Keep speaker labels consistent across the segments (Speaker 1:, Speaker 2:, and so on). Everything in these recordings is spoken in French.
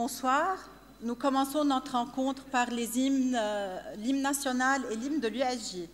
Speaker 1: Bonsoir. Nous commençons notre rencontre par les hymnes, l'hymne national et l'hymne de l'USJ.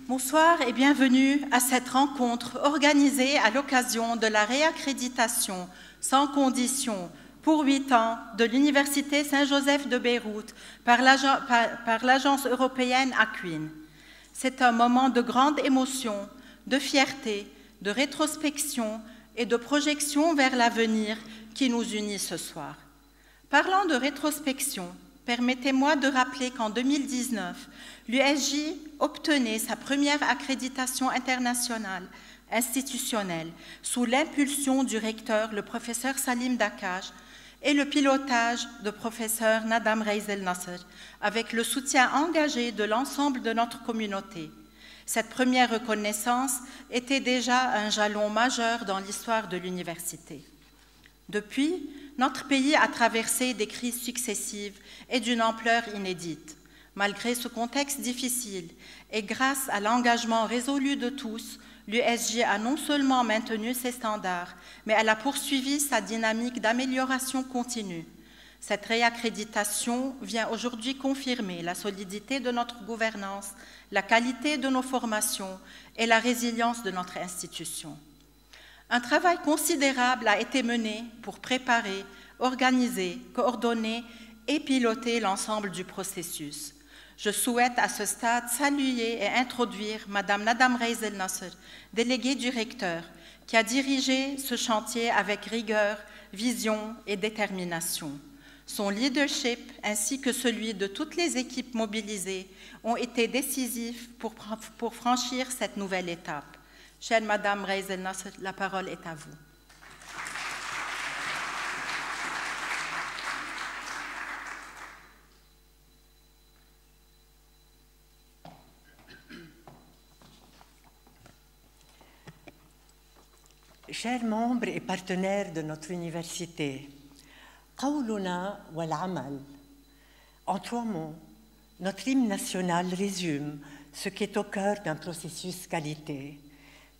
Speaker 1: Bonsoir et bienvenue à cette rencontre organisée à l'occasion de la réaccréditation sans condition pour 8 ans de l'Université Saint-Joseph de Beyrouth par l'agence européenne Akwin. C'est un moment de grande émotion, de fierté, de rétrospection et de projection vers l'avenir qui nous unit ce soir. Parlant de rétrospection, permettez-moi de rappeler qu'en 2019, l'USJ obtenait sa première accréditation internationale institutionnelle sous l'impulsion du recteur, le professeur Salim Dakaj, et le pilotage de professeur Nadam Reis El Nasser, avec le soutien engagé de l'ensemble de notre communauté. Cette première reconnaissance était déjà un jalon majeur dans l'histoire de l'université. Depuis, notre pays a traversé des crises successives et d'une ampleur inédite. Malgré ce contexte difficile et grâce à l'engagement résolu de tous, l'USJ a non seulement maintenu ses standards, mais elle a poursuivi sa dynamique d'amélioration continue. Cette réaccréditation vient aujourd'hui confirmer la solidité de notre gouvernance, la qualité de nos formations et la résilience de notre institution. Un travail considérable a été mené pour préparer, organiser, coordonner et piloter l'ensemble du processus. Je souhaite à ce stade saluer et introduire Madame Nadam Reis El Nasser, déléguée du recteur, qui a dirigé ce chantier avec rigueur, vision et détermination. Son leadership ainsi que celui de toutes les équipes mobilisées ont été décisifs pour franchir cette nouvelle étape. Chère Madame Reis El Nasser, la parole est à vous.
Speaker 2: Chers membres et partenaires de notre université, Qawluna wal Amal. En 3 mots, notre hymne national résume ce qui est au cœur d'un processus qualité,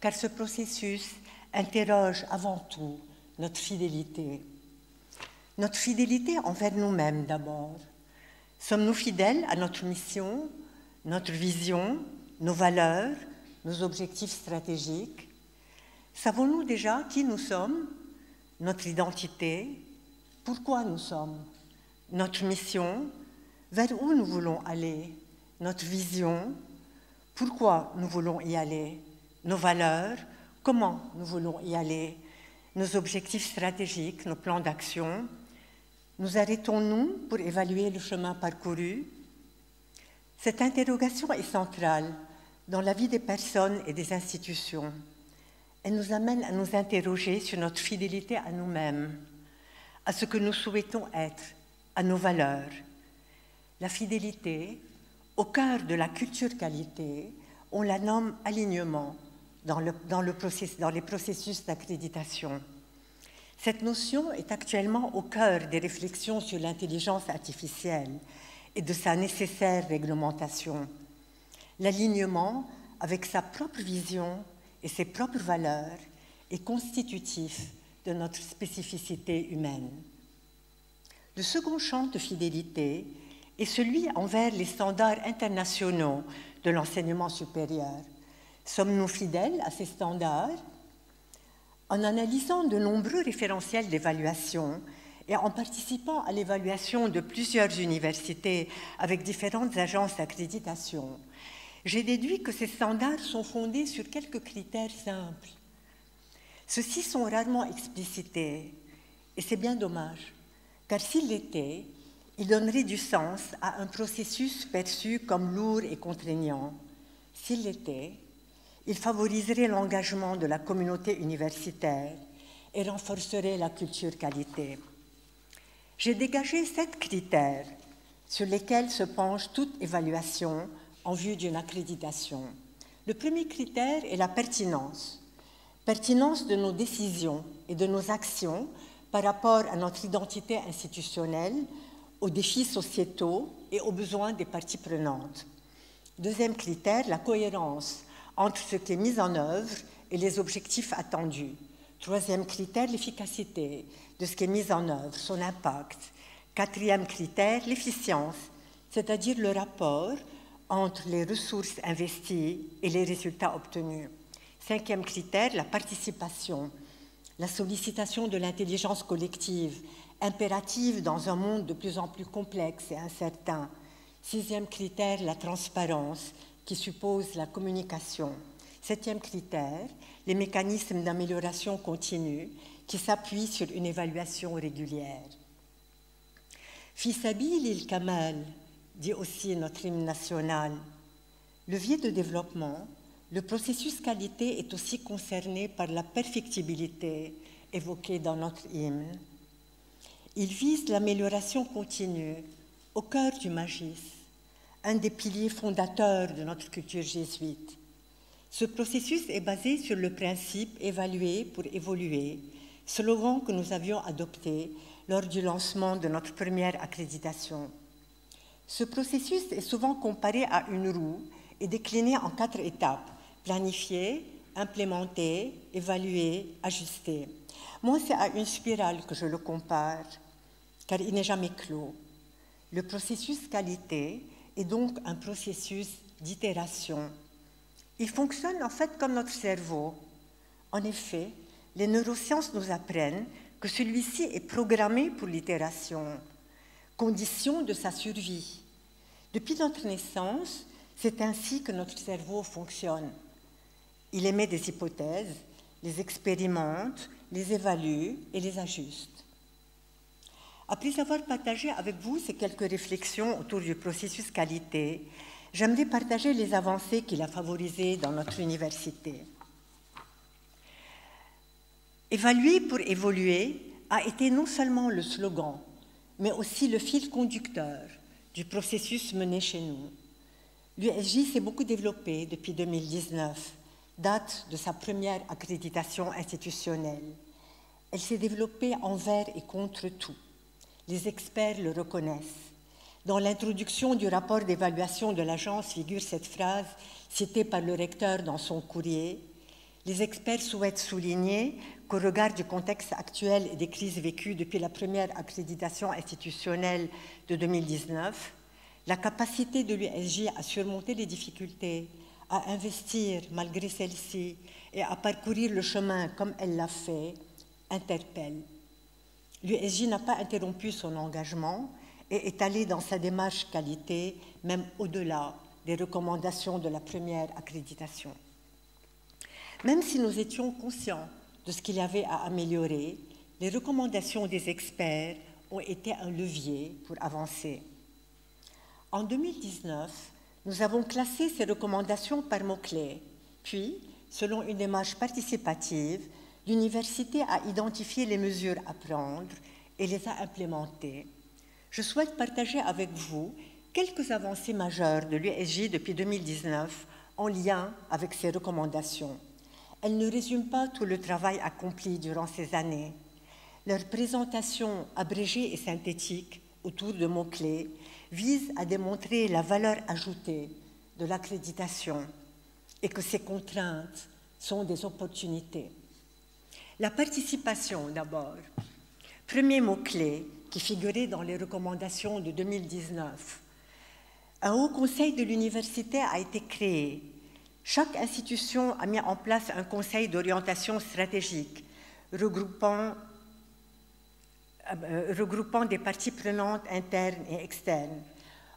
Speaker 2: car ce processus interroge avant tout notre fidélité. Notre fidélité envers nous-mêmes d'abord. Sommes-nous fidèles à notre mission, notre vision, nos valeurs, nos objectifs stratégiques? Savons-nous déjà qui nous sommes, notre identité, pourquoi nous sommes, notre mission, vers où nous voulons aller, notre vision, pourquoi nous voulons y aller, nos valeurs, comment nous voulons y aller, nos objectifs stratégiques, nos plans d'action? Nous arrêtons-nous pour évaluer le chemin parcouru? Cette interrogation est centrale dans la vie des personnes et des institutions. Elle nous amène à nous interroger sur notre fidélité à nous-mêmes, à ce que nous souhaitons être, à nos valeurs. La fidélité, au cœur de la culture qualité, on la nomme alignement dans les processus d'accréditation. Cette notion est actuellement au cœur des réflexions sur l'intelligence artificielle et de sa nécessaire réglementation. L'alignement, avec sa propre vision et ses propres valeurs, est constitutif de notre spécificité humaine. Le second champ de fidélité est celui envers les standards internationaux de l'enseignement supérieur. Sommes-nous fidèles à ces standards? En analysant de nombreux référentiels d'évaluation et en participant à l'évaluation de plusieurs universités avec différentes agences d'accréditation, j'ai déduit que ces standards sont fondés sur quelques critères simples. Ceux-ci sont rarement explicités, et c'est bien dommage, car s'ils l'étaient, ils donneraient du sens à un processus perçu comme lourd et contraignant. S'ils l'étaient, ils favoriseraient l'engagement de la communauté universitaire et renforceraient la culture qualité. J'ai dégagé 7 critères sur lesquels se penche toute évaluation en vue d'une accréditation. Le premier critère est la pertinence. Pertinence de nos décisions et de nos actions par rapport à notre identité institutionnelle, aux défis sociétaux et aux besoins des parties prenantes. Deuxième critère, la cohérence entre ce qui est mis en œuvre et les objectifs attendus. Troisième critère, l'efficacité de ce qui est mis en œuvre, son impact. Quatrième critère, l'efficience, c'est-à-dire le rapport entre les ressources investies et les résultats obtenus. Cinquième critère, la participation, la sollicitation de l'intelligence collective, impérative dans un monde de plus en plus complexe et incertain. Sixième critère, la transparence, qui suppose la communication. Septième critère, les mécanismes d'amélioration continue qui s'appuient sur une évaluation régulière. Fi sabil il-kamal, dit aussi notre hymne national. Levier de développement, le processus qualité est aussi concerné par la perfectibilité évoquée dans notre hymne. Il vise l'amélioration continue au cœur du magis, un des piliers fondateurs de notre culture jésuite. Ce processus est basé sur le principe « évaluer pour évoluer », slogan que nous avions adopté lors du lancement de notre première accréditation. Ce processus est souvent comparé à une roue et décliné en 4 étapes: planifier, implémenter, évaluer, ajuster. Moi, c'est à une spirale que je le compare, car il n'est jamais clos. Le processus qualité est donc un processus d'itération. Il fonctionne en fait comme notre cerveau. En effet, les neurosciences nous apprennent que celui-ci est programmé pour l'itération, condition de sa survie. Depuis notre naissance, c'est ainsi que notre cerveau fonctionne. Il émet des hypothèses, les expérimente, les évalue et les ajuste. Après avoir partagé avec vous ces quelques réflexions autour du processus qualité, j'aimerais partager les avancées qu'il a favorisées dans notre université. Évaluer pour évoluer a été non seulement le slogan, mais aussi le fil conducteur du processus mené chez nous. L'USJ s'est beaucoup développée depuis 2019, date de sa première accréditation institutionnelle. Elle s'est développée envers et contre tout. Les experts le reconnaissent. Dans l'introduction du rapport d'évaluation de l'agence figure cette phrase citée par le recteur dans son courrier. Les experts souhaitent souligner qu'au regard du contexte actuel et des crises vécues depuis la première accréditation institutionnelle de 2019, la capacité de l'USJ à surmonter les difficultés, à investir malgré celles-ci et à parcourir le chemin comme elle l'a fait, interpelle. L'USJ n'a pas interrompu son engagement et est allé dans sa démarche qualité, même au-delà des recommandations de la première accréditation. Même si nous étions conscients de ce qu'il y avait à améliorer, les recommandations des experts ont été un levier pour avancer. En 2019, nous avons classé ces recommandations par mots-clés, puis, selon une démarche participative, l'université a identifié les mesures à prendre et les a implémentées. Je souhaite partager avec vous Quelques avancées majeures de l'USJ depuis 2019 en lien avec ces recommandations. Elles ne résument pas tout le travail accompli durant ces années. Leur présentation abrégée et synthétique autour de mots-clés vise à démontrer la valeur ajoutée de l'accréditation et que ces contraintes sont des opportunités. La participation d'abord. Premier mot-clé qui figurait dans les recommandations de 2019. Un haut conseil de l'université a été créé. Chaque institution a mis en place un conseil d'orientation stratégique regroupant des parties prenantes internes et externes.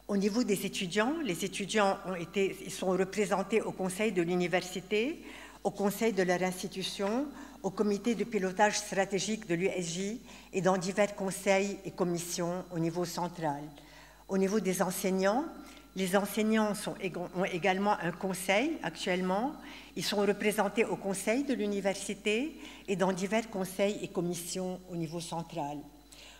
Speaker 2: Au niveau des étudiants, les étudiants ils sont représentés au conseil de l'université, au conseil de leur institution, au comité de pilotage stratégique de l'USJ et dans divers conseils et commissions au niveau central. Au niveau des enseignants, les enseignants ont également un conseil actuellement. Ils sont représentés au conseil de l'université et dans divers conseils et commissions au niveau central.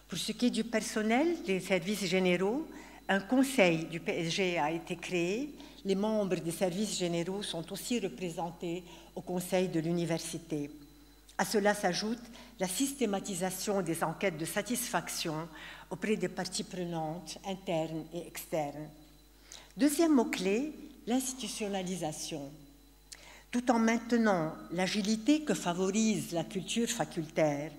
Speaker 2: Pour ce qui est du personnel des services généraux, un conseil du PSG a été créé. Les membres des services généraux sont aussi représentés au conseil de l'université. À cela s'ajoute la systématisation des enquêtes de satisfaction auprès des parties prenantes internes et externes. Deuxième mot-clé, l'institutionnalisation. Tout en maintenant l'agilité que favorise la culture facultaire,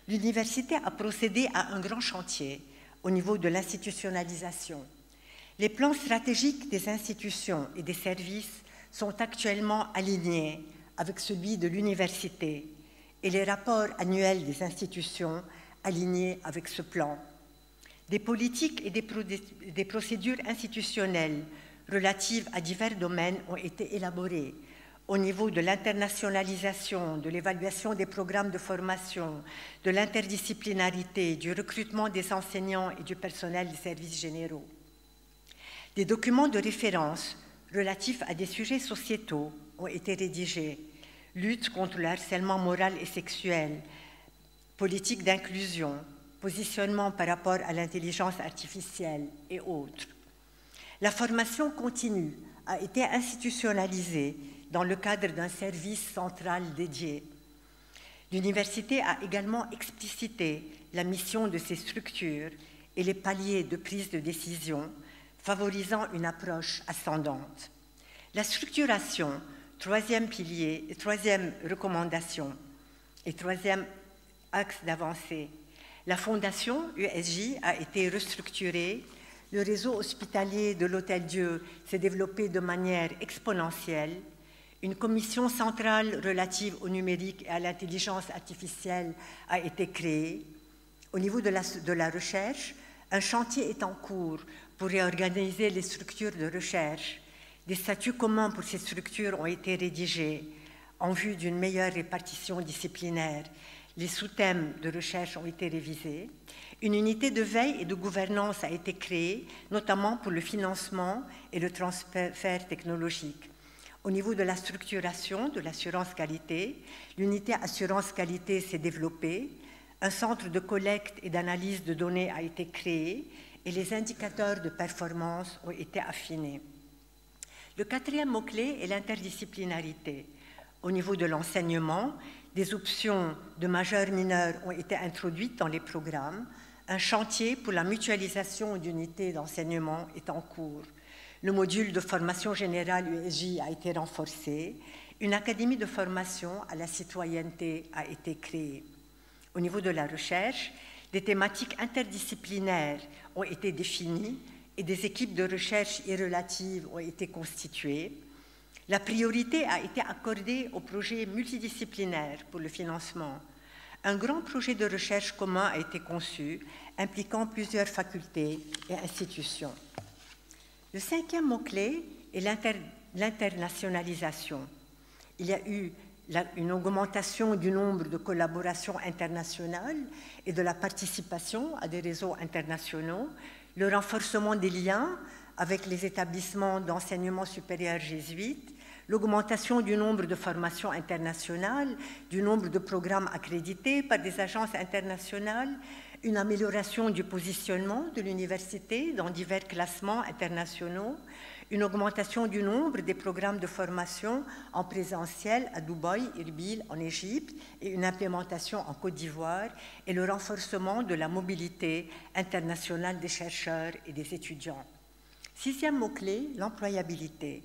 Speaker 2: l'université a procédé à un grand chantier au niveau de l'institutionnalisation. Les plans stratégiques des institutions et des services sont actuellement alignés avec celui de l'université et les rapports annuels des institutions alignés avec ce plan. Des politiques et des procédures institutionnelles relatives à divers domaines ont été élaborées au niveau de l'internationalisation, de l'évaluation des programmes de formation, de l'interdisciplinarité, du recrutement des enseignants et du personnel des services généraux. Des documents de référence relatifs à des sujets sociétaux ont été rédigés. Lutte contre le harcèlement moral et sexuel, politique d'inclusion, positionnement par rapport à l'intelligence artificielle et autres. La formation continue a été institutionnalisée dans le cadre d'un service central dédié. L'université a également explicité la mission de ces structures et les paliers de prise de décision, favorisant une approche ascendante. La structuration, troisième pilier, troisième recommandation et troisième axe d'avancée. La fondation USJ a été restructurée. Le réseau hospitalier de l'Hôtel-Dieu s'est développé de manière exponentielle. Une commission centrale relative au numérique et à l'intelligence artificielle a été créée. Au niveau de la recherche, un chantier est en cours pour réorganiser les structures de recherche. Des statuts communs pour ces structures ont été rédigés en vue d'une meilleure répartition disciplinaire. Les sous-thèmes de recherche ont été révisés. Une unité de veille et de gouvernance a été créée, notamment pour le financement et le transfert technologique. Au niveau de la structuration de l'assurance qualité, l'unité assurance qualité s'est développée, un centre de collecte et d'analyse de données a été créé et les indicateurs de performance ont été affinés. Le quatrième mot-clé est l'interdisciplinarité. Au niveau de l'enseignement, des options de majeur-mineur ont été introduites dans les programmes. Un chantier pour la mutualisation d'unités d'enseignement est en cours. Le module de formation générale USJ a été renforcé. Une académie de formation à la citoyenneté a été créée. Au niveau de la recherche, des thématiques interdisciplinaires ont été définies et des équipes de recherche y relatives ont été constituées. La priorité a été accordée aux projets multidisciplinaires pour le financement. Un grand projet de recherche commun a été conçu, impliquant plusieurs facultés et institutions. Le cinquième mot-clé est l'internationalisation. Il y a eu une augmentation du nombre de collaborations internationales et de la participation à des réseaux internationaux, le renforcement des liens avec les établissements d'enseignement supérieur jésuites, l'augmentation du nombre de formations internationales, du nombre de programmes accrédités par des agences internationales, une amélioration du positionnement de l'université dans divers classements internationaux, une augmentation du nombre des programmes de formation en présentiel à Dubaï, Erbil, en Égypte, et une implémentation en Côte d'Ivoire, et le renforcement de la mobilité internationale des chercheurs et des étudiants. Sixième mot-clé, l'employabilité.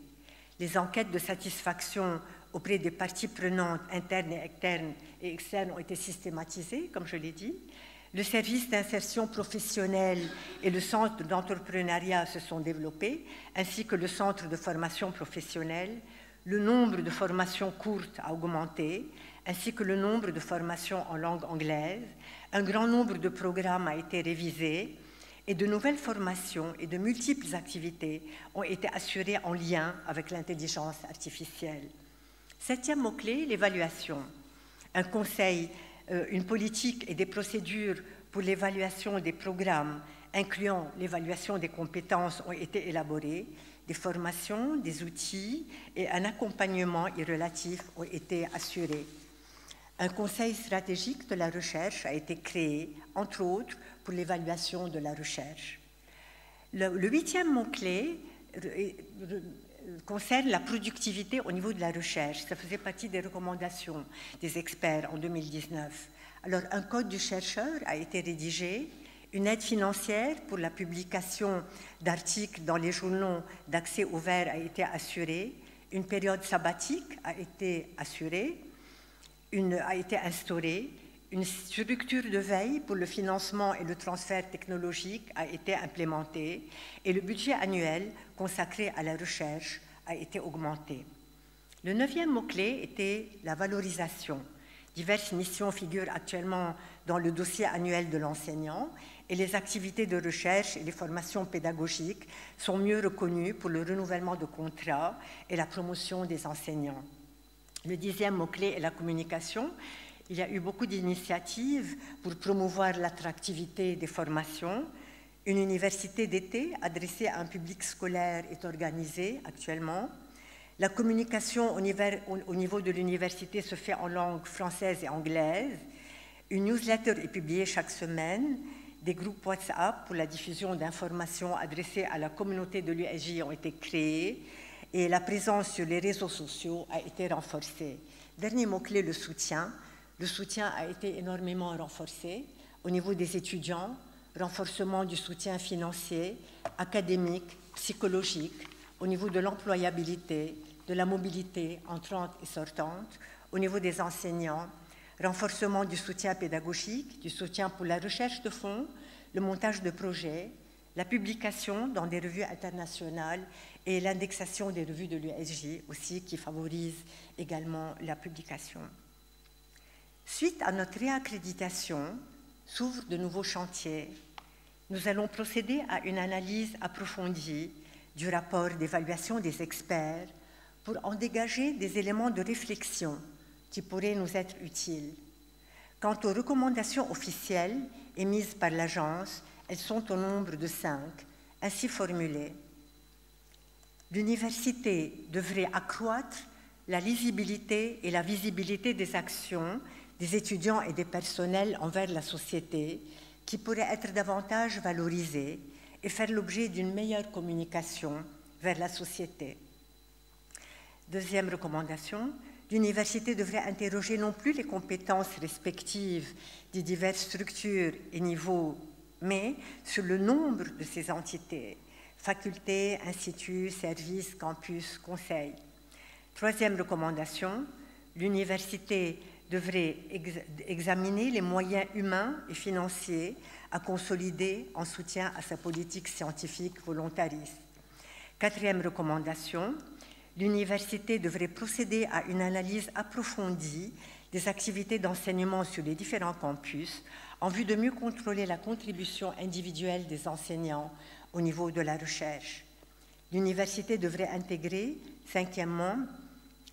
Speaker 2: Les enquêtes de satisfaction auprès des parties prenantes internes et externes ont été systématisées, comme je l'ai dit. Le service d'insertion professionnelle et le centre d'entrepreneuriat se sont développés, ainsi que le centre de formation professionnelle. Le nombre de formations courtes a augmenté, ainsi que le nombre de formations en langue anglaise. Un grand nombre de programmes a été révisé et de nouvelles formations et de multiples activités ont été assurées en lien avec l'intelligence artificielle. Septième mot-clé, l'évaluation. Un conseil, une politique et des procédures pour l'évaluation des programmes, incluant l'évaluation des compétences, ont été élaborées. Des formations, des outils et un accompagnement y relatif ont été assurés. Un conseil stratégique de la recherche a été créé, entre autres, pour l'évaluation de la recherche. Le huitième mot-clé concerne la productivité au niveau de la recherche. Ça faisait partie des recommandations des experts en 2019. Alors, un code du chercheur a été rédigé, une aide financière pour la publication d'articles dans les journaux d'accès ouvert a été assurée, une période sabbatique a été assurée, a été instaurée, une structure de veille pour le financement et le transfert technologique a été implémentée et le budget annuel consacré à la recherche a été augmenté. Le neuvième mot-clé était la valorisation. Diverses missions figurent actuellement dans le dossier annuel de l'enseignant et les activités de recherche et les formations pédagogiques sont mieux reconnues pour le renouvellement de contrats et la promotion des enseignants. Le dixième mot-clé est la communication. Il y a eu beaucoup d'initiatives pour promouvoir l'attractivité des formations. Une université d'été adressée à un public scolaire est organisée actuellement. La communication au niveau de l'université se fait en langue française et anglaise. Une newsletter est publiée chaque semaine. Des groupes WhatsApp pour la diffusion d'informations adressées à la communauté de l'USJ ont été créés et la présence sur les réseaux sociaux a été renforcée. Dernier mot-clé, le soutien. Le soutien a été énormément renforcé au niveau des étudiants, renforcement du soutien financier, académique, psychologique, au niveau de l'employabilité, de la mobilité entrante et sortante, au niveau des enseignants, renforcement du soutien pédagogique, du soutien pour la recherche de fonds, le montage de projets, la publication dans des revues internationales et l'indexation des revues de l'USJ aussi qui favorise également la publication. Suite à notre réaccréditation, s'ouvrent de nouveaux chantiers. Nous allons procéder à une analyse approfondie du rapport d'évaluation des experts pour en dégager des éléments de réflexion qui pourraient nous être utiles. Quant aux recommandations officielles émises par l'agence, elles sont au nombre de 5, ainsi formulées. L'université devrait accroître la lisibilité et la visibilité des actions des étudiants et des personnels envers la société qui pourraient être davantage valorisés et faire l'objet d'une meilleure communication vers la société. Deuxième recommandation, l'université devrait interroger non plus les compétences respectives des diverses structures et niveaux, mais sur le nombre de ces entités, facultés, instituts, services, campus, conseils. Troisième recommandation, l'université devrait examiner les moyens humains et financiers à consolider en soutien à sa politique scientifique volontariste. Quatrième recommandation, l'université devrait procéder à une analyse approfondie des activités d'enseignement sur les différents campus en vue de mieux contrôler la contribution individuelle des enseignants au niveau de la recherche. L'université devrait intégrer, cinquièmement,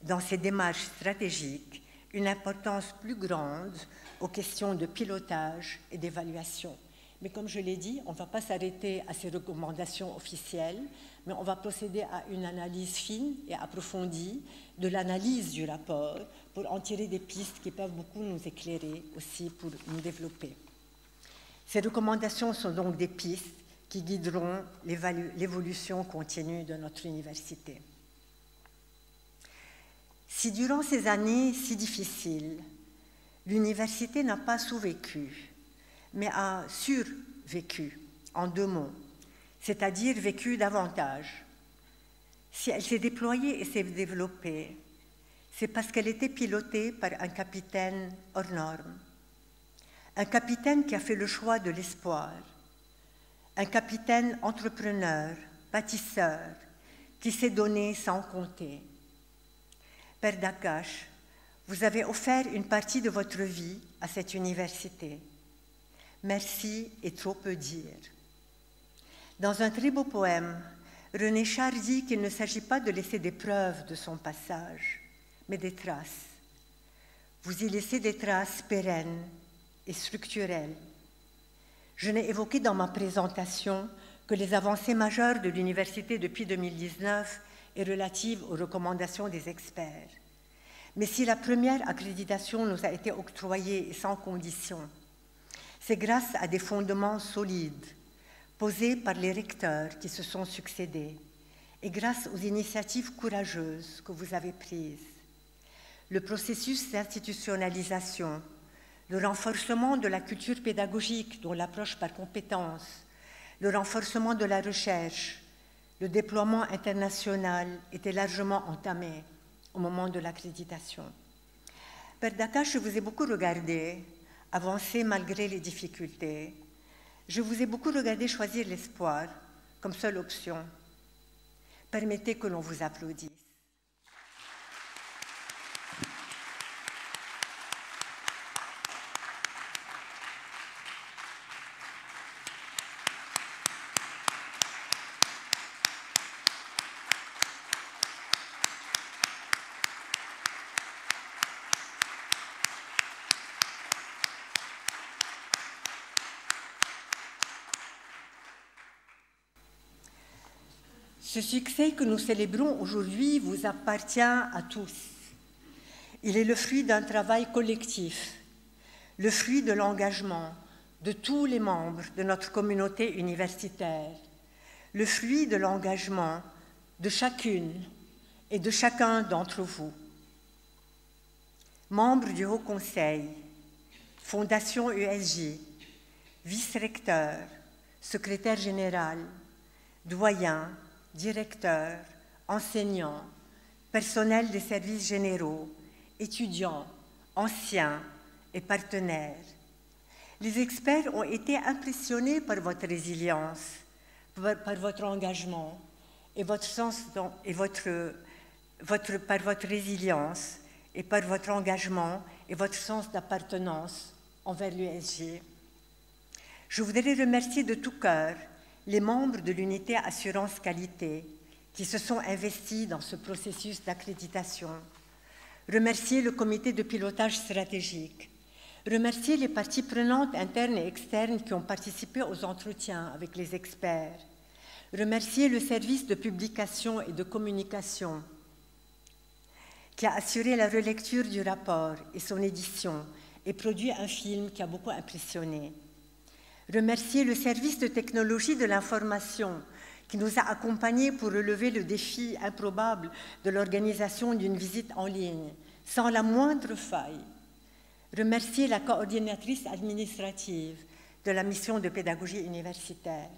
Speaker 2: dans ses démarches stratégiques, une importance plus grande aux questions de pilotage et d'évaluation. Mais comme je l'ai dit, on ne va pas s'arrêter à ces recommandations officielles, mais on va procéder à une analyse fine et approfondie de l'analyse du rapport pour en tirer des pistes qui peuvent beaucoup nous éclairer aussi pour nous développer. Ces recommandations sont donc des pistes qui guideront l'évolution continue de notre université. Si durant ces années si difficiles, l'université n'a pas sous-vécu, mais a survécu, en 2 mots, c'est-à-dire vécu davantage, si elle s'est déployée et s'est développée, c'est parce qu'elle était pilotée par un capitaine hors norme. Un capitaine qui a fait le choix de l'espoir. Un capitaine entrepreneur, bâtisseur, qui s'est donné sans compter. Père Dakash, vous avez offert une partie de votre vie à cette université. Merci est trop peu dire. Dans un très beau poème, René Char dit qu'il ne s'agit pas de laisser des preuves de son passage, mais des traces. Vous y laissez des traces pérennes et structurelles. Je n'ai évoqué dans ma présentation que les avancées majeures de l'université depuis 2019 est relative aux recommandations des experts. Mais si la première accréditation nous a été octroyée sans condition, c'est grâce à des fondements solides posés par les recteurs qui se sont succédés et grâce aux initiatives courageuses que vous avez prises. Le processus d'institutionnalisation, le renforcement de la culture pédagogique dont l'approche par compétences, le renforcement de la recherche, le déploiement international étaient largement entamés au moment de l'accréditation. Père Dakash, je vous ai beaucoup regardé avancer malgré les difficultés. Je vous ai beaucoup regardé choisir l'espoir comme seule option. Permettez que l'on vous applaudisse. Ce succès que nous célébrons aujourd'hui vous appartient à tous. Il est le fruit d'un travail collectif, le fruit de l'engagement de tous les membres de notre communauté universitaire, le fruit de l'engagement de chacune et de chacun d'entre vous. Membres du Haut Conseil, Fondation USJ, vice-recteur, secrétaire général, doyen, directeurs, enseignants, personnel des services généraux, étudiants, anciens et partenaires. Les experts ont été impressionnés par votre résilience, par votre engagement et votre sens par votre résilience et par votre engagement et votre sens d'appartenance envers l'USJ. Je voudrais remercier de tout cœur les membres de l'unité Assurance Qualité qui se sont investis dans ce processus d'accréditation, remercier le comité de pilotage stratégique, remercier les parties prenantes internes et externes qui ont participé aux entretiens avec les experts, remercier le service de publication et de communication qui a assuré la relecture du rapport et son édition et produit un film qui a beaucoup impressionné. Remercier le service de technologie de l'information qui nous a accompagnés pour relever le défi improbable de l'organisation d'une visite en ligne, sans la moindre faille. Remercier la coordinatrice administrative de la mission de pédagogie universitaire.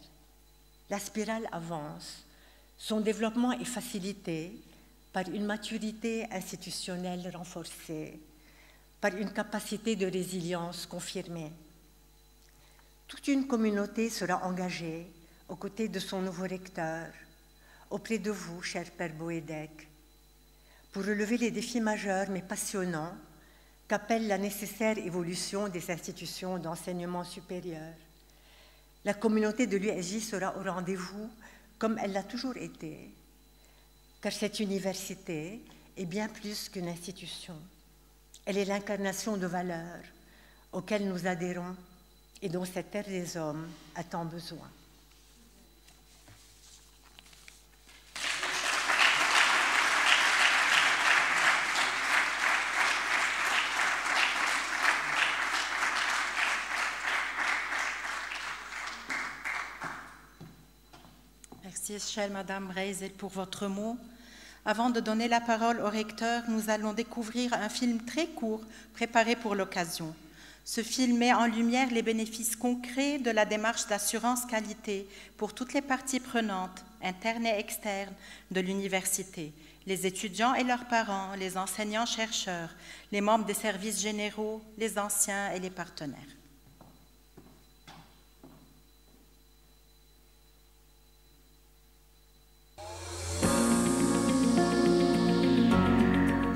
Speaker 2: La spirale avance. Son développement est facilité par une maturité institutionnelle renforcée, par une capacité de résilience confirmée. Toute une communauté sera engagée aux côtés de son nouveau recteur, auprès de vous, cher Père Boédek, pour relever les défis majeurs mais passionnants qu'appelle la nécessaire évolution des institutions d'enseignement supérieur. La communauté de l'USJ sera au rendez-vous comme elle l'a toujours été, car cette université est bien plus qu'une institution. Elle est l'incarnation de valeurs auxquelles nous adhérons et dont cette terre des hommes a tant besoin.
Speaker 1: Merci, chère Madame Reisel, pour votre mot. Avant de donner la parole au recteur, nous allons découvrir un film très court préparé pour l'occasion. Ce film met en lumière les bénéfices concrets de la démarche d'assurance qualité pour toutes les parties prenantes, internes et externes, de l'université, les étudiants et leurs parents, les enseignants-chercheurs, les membres des services généraux, les anciens et les partenaires.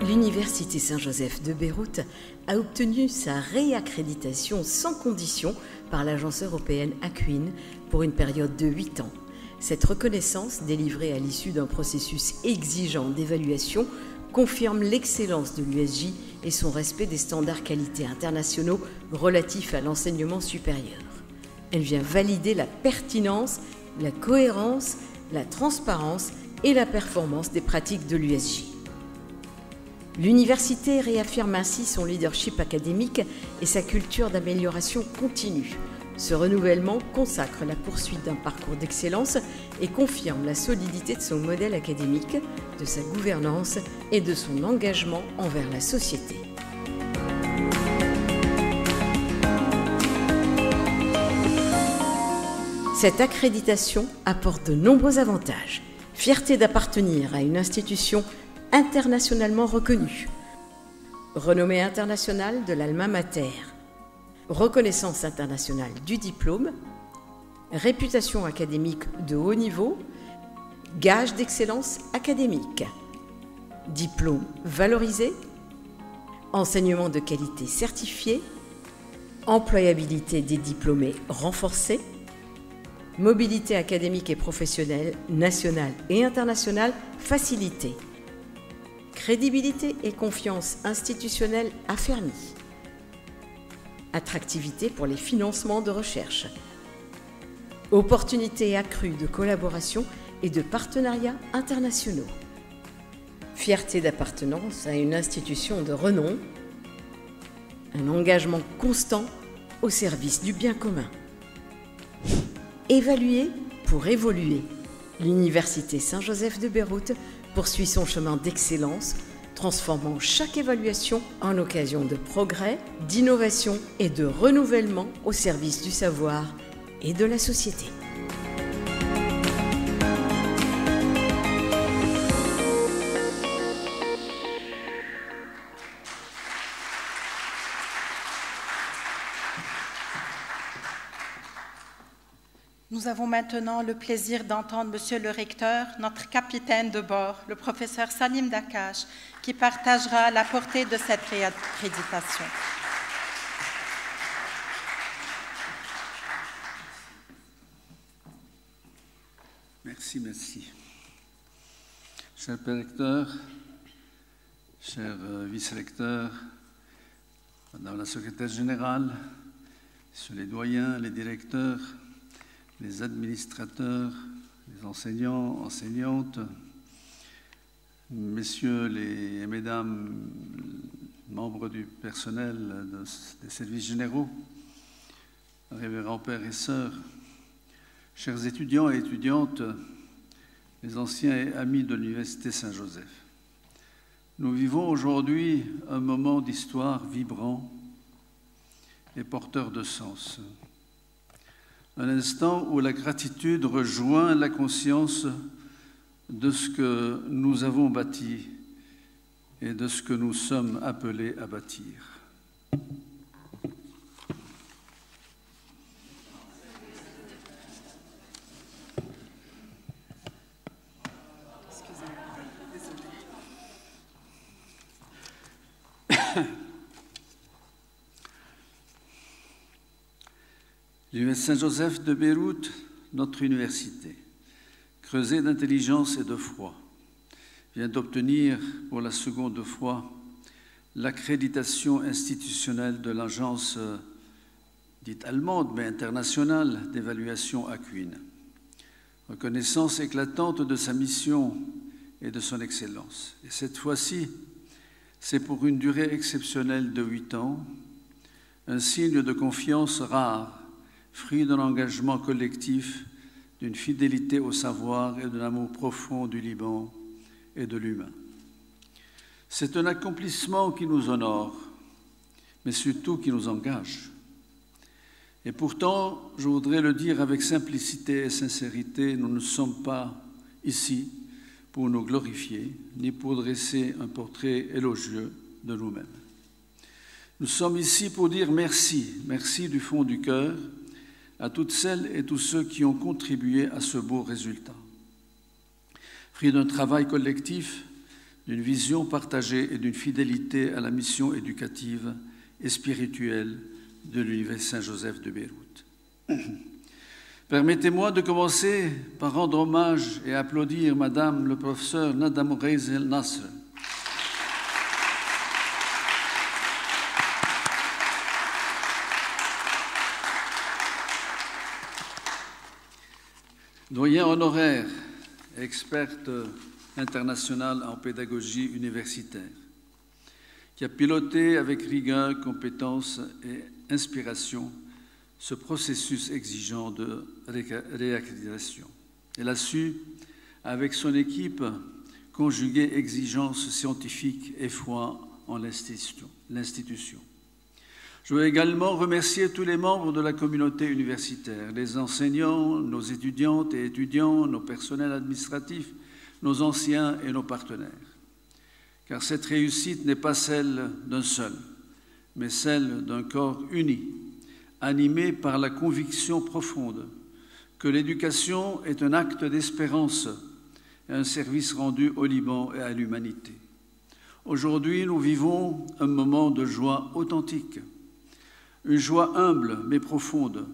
Speaker 3: L'Université Saint-Joseph de Beyrouth a obtenu sa réaccréditation sans condition par l'agence européenne Acuin pour une période de 8 ans. Cette reconnaissance, délivrée à l'issue d'un processus exigeant d'évaluation, confirme l'excellence de l'USJ et son respect des standards qualité internationaux relatifs à l'enseignement supérieur. Elle vient valider la pertinence, la cohérence, la transparence et la performance des pratiques de l'USJ. L'université réaffirme ainsi son leadership académique et sa culture d'amélioration continue. Ce renouvellement consacre la poursuite d'un parcours d'excellence et confirme la solidité de son modèle académique, de sa gouvernance et de son engagement envers la société. Cette accréditation apporte de nombreux avantages. Fierté d'appartenir à une institution internationalement reconnue, renommée internationale de l'Alma Mater, reconnaissance internationale du diplôme, réputation académique de haut niveau, gage d'excellence académique, diplôme valorisé, enseignement de qualité certifié, employabilité des diplômés renforcée, mobilité académique et professionnelle nationale et internationale facilitée, crédibilité et confiance institutionnelle affermie, attractivité pour les financements de recherche, opportunités accrues de collaboration et de partenariats internationaux, fierté d'appartenance à une institution de renom, un engagement constant au service du bien commun. Évaluer pour évoluer. L'Université Saint-Joseph de Beyrouth poursuit son chemin d'excellence, transformant chaque évaluation en occasion de progrès, d'innovation et de renouvellement au service du savoir et de la société.
Speaker 1: Nous avons maintenant le plaisir d'entendre Monsieur le recteur, notre capitaine de bord, le professeur Salim Dakash, qui partagera la portée de cette réaccréditation.
Speaker 4: Merci. Cher père recteur, cher vice-recteur, madame la secrétaire générale, messieurs les doyens, les directeurs, les administrateurs, les enseignants, enseignantes, messieurs et mesdames, membres du personnel des services généraux, révérends pères et sœurs, chers étudiants et étudiantes, les anciens et amis de l'Université Saint-Joseph. Nous vivons aujourd'hui un moment d'histoire vibrant et porteur de sens. Un instant où la gratitude rejoint la conscience de ce que nous avons bâti et de ce que nous sommes appelés à bâtir. L'Université Saint-Joseph de Beyrouth, notre université, creusée d'intelligence et de foi, vient d'obtenir pour la seconde fois l'accréditation institutionnelle de l'agence dite allemande mais internationale d'évaluation Acuin. Reconnaissance éclatante de sa mission et de son excellence. Et cette fois-ci, c'est pour une durée exceptionnelle de 8 ans, un signe de confiance rare, fruit d'un engagement collectif d'une fidélité au savoir et d'un amour profond du Liban et de l'humain. C'est un accomplissement qui nous honore, mais surtout qui nous engage. Et pourtant, je voudrais le dire avec simplicité et sincérité, nous ne sommes pas ici pour nous glorifier, ni pour dresser un portrait élogieux de nous-mêmes. Nous sommes ici pour dire merci, merci du fond du cœur, à toutes celles et tous ceux qui ont contribué à ce beau résultat. Fruit d'un travail collectif, d'une vision partagée et d'une fidélité à la mission éducative et spirituelle de l'Université Saint-Joseph de Beyrouth. Permettez-moi de commencer par rendre hommage et applaudir Madame le professeur Nada Mourez El Nasr, doyen honoraire, experte internationale en pédagogie universitaire, qui a piloté avec rigueur, compétence et inspiration ce processus exigeant de réaccréditation. Elle a su, avec son équipe, conjuguer exigence scientifique et foi en l'institution. Je veux également remercier tous les membres de la communauté universitaire, les enseignants, nos étudiantes et étudiants, nos personnels administratifs, nos anciens et nos partenaires. Car cette réussite n'est pas celle d'un seul, mais celle d'un corps uni, animé par la conviction profonde que l'éducation est un acte d'espérance et un service rendu au Liban et à l'humanité. Aujourd'hui, nous vivons un moment de joie authentique, une joie humble mais profonde,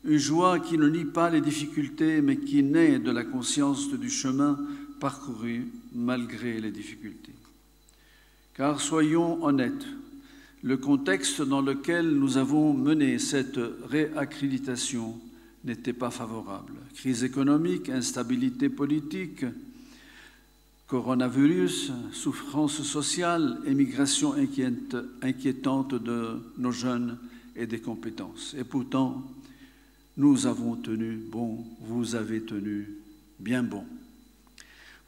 Speaker 4: une joie qui ne nie pas les difficultés mais qui naît de la conscience du chemin parcouru malgré les difficultés. Car soyons honnêtes, le contexte dans lequel nous avons mené cette réaccréditation n'était pas favorable. Crise économique, instabilité politique, coronavirus, souffrance sociale, émigration inquiétante de nos jeunes et des compétences. Et pourtant, nous avons tenu bon, vous avez tenu bien bon.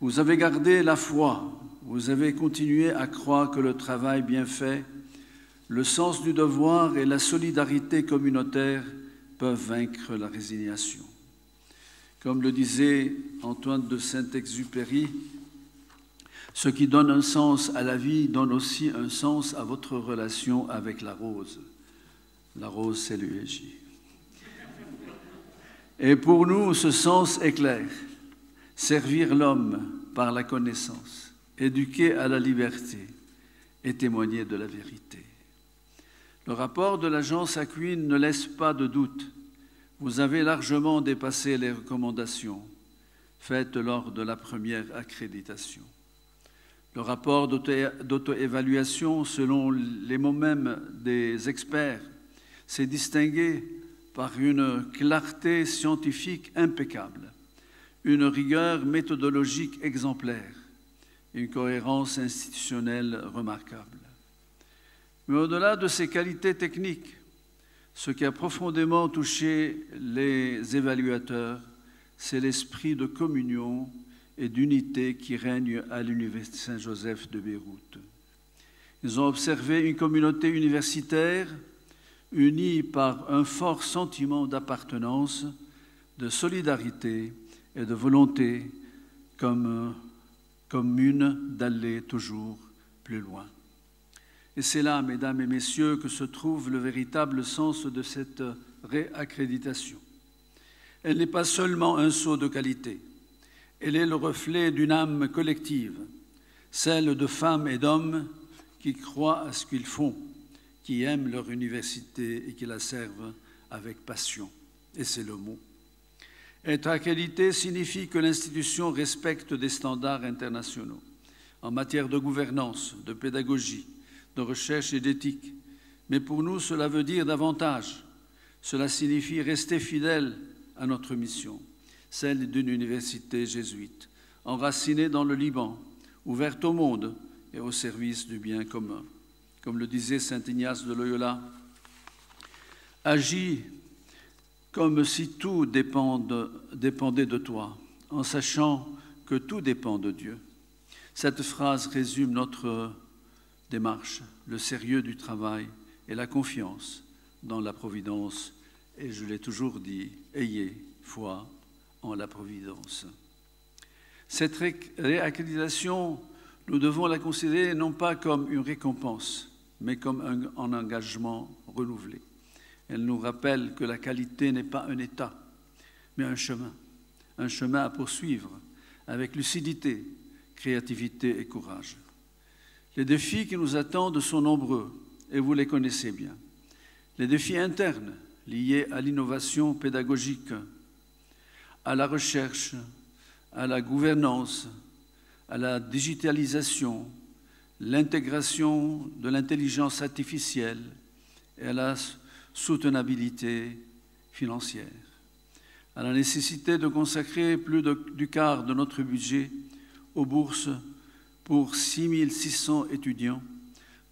Speaker 4: Vous avez gardé la foi, vous avez continué à croire que le travail bien fait, le sens du devoir et la solidarité communautaire peuvent vaincre la résignation. Comme le disait Antoine de Saint-Exupéry, ce qui donne un sens à la vie donne aussi un sens à votre relation avec la rose. La rose, c'est l'UEJ. Et pour nous, ce sens est clair. Servir l'homme par la connaissance, éduquer à la liberté et témoigner de la vérité. Le rapport de l'agence Acuin ne laisse pas de doute. Vous avez largement dépassé les recommandations faites lors de la première accréditation. Le rapport d'auto-évaluation, selon les mots mêmes des experts, s'est distingué par une clarté scientifique impeccable, une rigueur méthodologique exemplaire, une cohérence institutionnelle remarquable. Mais au-delà de ces qualités techniques, ce qui a profondément touché les évaluateurs, c'est l'esprit de communion et d'unité qui règne à l'Université Saint-Joseph de Beyrouth. Ils ont observé une communauté universitaire unie par un fort sentiment d'appartenance, de solidarité et de volonté commune d'aller toujours plus loin. Et c'est là, mesdames et messieurs, que se trouve le véritable sens de cette réaccréditation. Elle n'est pas seulement un saut de qualité, elle est le reflet d'une âme collective, celle de femmes et d'hommes qui croient à ce qu'ils font, qui aiment leur université et qui la servent avec passion. Et c'est le mot. Être accrédité signifie que l'institution respecte des standards internationaux en matière de gouvernance, de pédagogie, de recherche et d'éthique. Mais pour nous, cela veut dire davantage. Cela signifie rester fidèle à notre mission, celle d'une université jésuite, enracinée dans le Liban, ouverte au monde et au service du bien commun. Comme le disait saint Ignace de Loyola, agis comme si tout dépendait de toi, en sachant que tout dépend de Dieu. Cette phrase résume notre démarche, le sérieux du travail et la confiance dans la providence. Et je l'ai toujours dit, ayez foi en la providence. Cette réaccréditation, nous devons la considérer non pas comme une récompense, mais comme un engagement renouvelé. Elle nous rappelle que la qualité n'est pas un état, mais un chemin à poursuivre avec lucidité, créativité et courage. Les défis qui nous attendent sont nombreux, et vous les connaissez bien. Les défis internes liés à l'innovation pédagogique, à la recherche, à la gouvernance, à la digitalisation, l'intégration de l'intelligence artificielle et à la soutenabilité financière, à la nécessité de consacrer plus du quart de notre budget aux bourses pour 6 600 étudiants,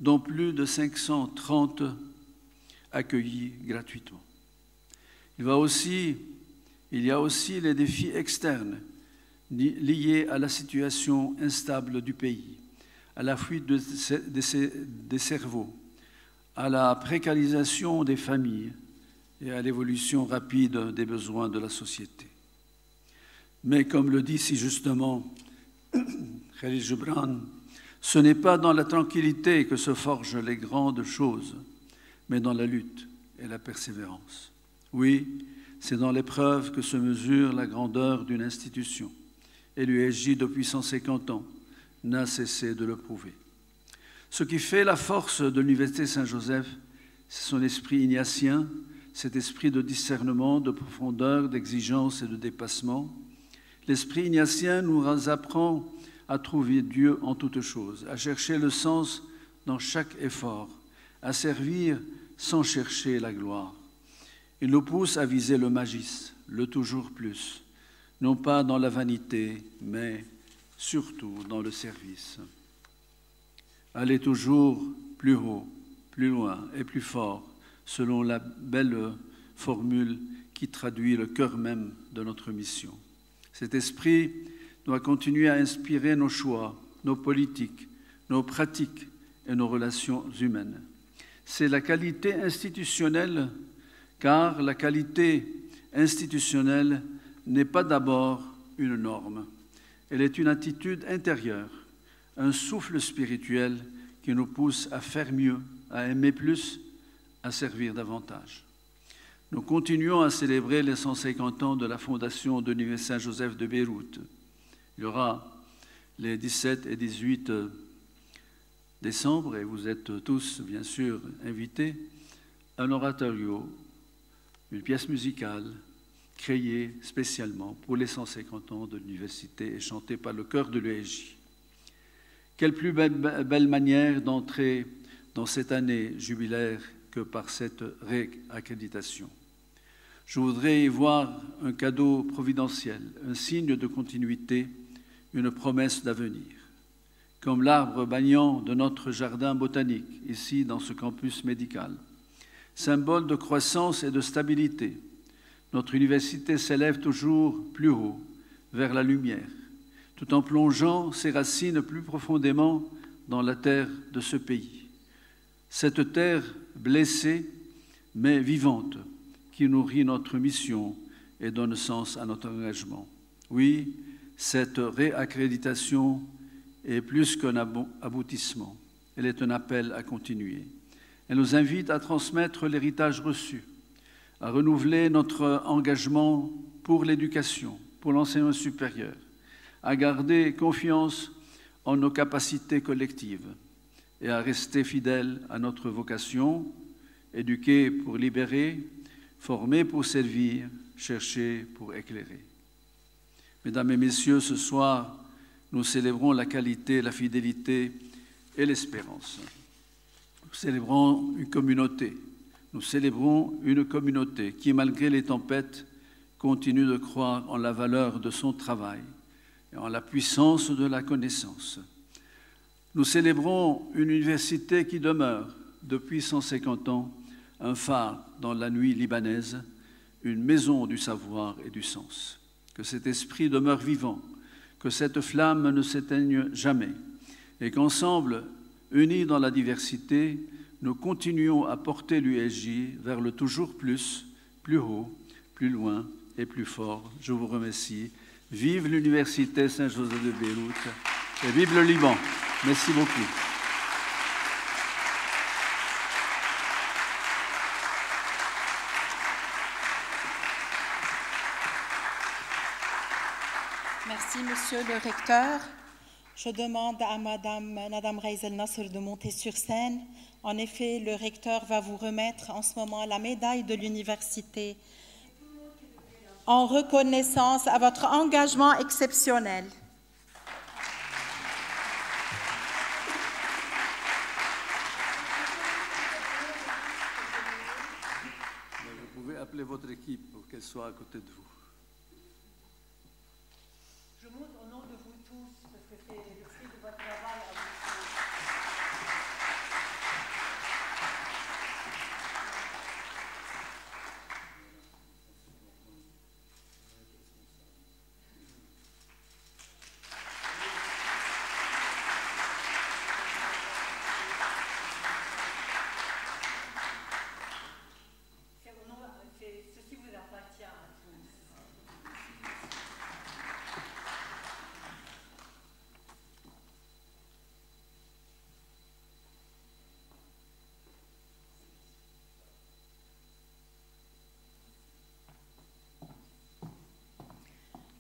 Speaker 4: dont plus de 530 accueillis gratuitement. Il y a aussi les défis externes liés à la situation instable du pays, à la fuite des cerveaux, à la précarisation des familles et à l'évolution rapide des besoins de la société. Mais comme le dit si justement Khalil Gibran, ce n'est pas dans la tranquillité que se forgent les grandes choses, mais dans la lutte et la persévérance. Oui, c'est dans l'épreuve que se mesure la grandeur d'une institution. Et l'USJ, depuis 150 ans, n'a cessé de le prouver. Ce qui fait la force de l'Université Saint-Joseph, c'est son esprit ignatien, cet esprit de discernement, de profondeur, d'exigence et de dépassement. L'esprit ignatien nous apprend à trouver Dieu en toutes choses, à chercher le sens dans chaque effort, à servir sans chercher la gloire. Il nous pousse à viser le magis, le toujours plus, non pas dans la vanité, mais surtout dans le service. Aller toujours plus haut, plus loin et plus fort, selon la belle formule qui traduit le cœur même de notre mission. Cet esprit doit continuer à inspirer nos choix, nos politiques, nos pratiques et nos relations humaines. C'est la qualité institutionnelle, car la qualité institutionnelle n'est pas d'abord une norme. Elle est une attitude intérieure, un souffle spirituel qui nous pousse à faire mieux, à aimer plus, à servir davantage. Nous continuons à célébrer les 150 ans de la fondation de l'Université Saint-Joseph de Beyrouth. Il y aura les 17 et 18 décembre, et vous êtes tous, bien sûr, invités, un oratorio, une pièce musicale créée spécialement pour les 150 ans de l'université et chantée par le chœur de l'USJ. Quelle plus belle manière d'entrer dans cette année jubilaire que par cette réaccréditation. Je voudrais y voir un cadeau providentiel, un signe de continuité, une promesse d'avenir. Comme l'arbre banyan de notre jardin botanique, ici dans ce campus médical. Symbole de croissance et de stabilité, notre université s'élève toujours plus haut, vers la lumière, tout en plongeant ses racines plus profondément dans la terre de ce pays. Cette terre blessée, mais vivante, qui nourrit notre mission et donne sens à notre engagement. Oui, cette réaccréditation est plus qu'un aboutissement. Elle est un appel à continuer. Elle nous invite à transmettre l'héritage reçu, à renouveler notre engagement pour l'éducation, pour l'enseignement supérieur, à garder confiance en nos capacités collectives et à rester fidèles à notre vocation, éduquer pour libérer, former pour servir, chercher pour éclairer. Mesdames et messieurs, ce soir, nous célébrons la qualité, la fidélité et l'espérance. Nous célébrons une communauté. Nous célébrons une communauté qui, malgré les tempêtes, continue de croire en la valeur de son travail et en la puissance de la connaissance. Nous célébrons une université qui demeure, depuis 150 ans, un phare dans la nuit libanaise, une maison du savoir et du sens. Que cet esprit demeure vivant, que cette flamme ne s'éteigne jamais, et qu'ensemble, unis dans la diversité, nous continuons à porter l'USJ vers le toujours plus haut, plus loin et plus fort. Je vous remercie. Vive l'Université Saint-Joseph de Beyrouth et vive le Liban. Merci beaucoup.
Speaker 1: Merci, Monsieur le Recteur. Je demande à Madame Reis El Nasr de monter sur scène. En effet, le Recteur va vous remettre en ce moment la médaille de l'Université en reconnaissance à votre engagement exceptionnel.
Speaker 4: Vous pouvez appeler votre équipe pour qu'elle soit à côté de vous.
Speaker 2: Je monte au nom de vous tous, parce que c'est le fruit de votre travail à vous tous. Ceci vous appartient à tous.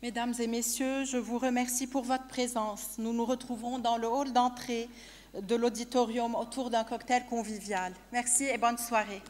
Speaker 1: Mesdames et messieurs, je vous remercie pour votre présence. Nous nous retrouverons dans le hall d'entrée de l'auditorium autour d'un cocktail convivial. Merci et bonne soirée.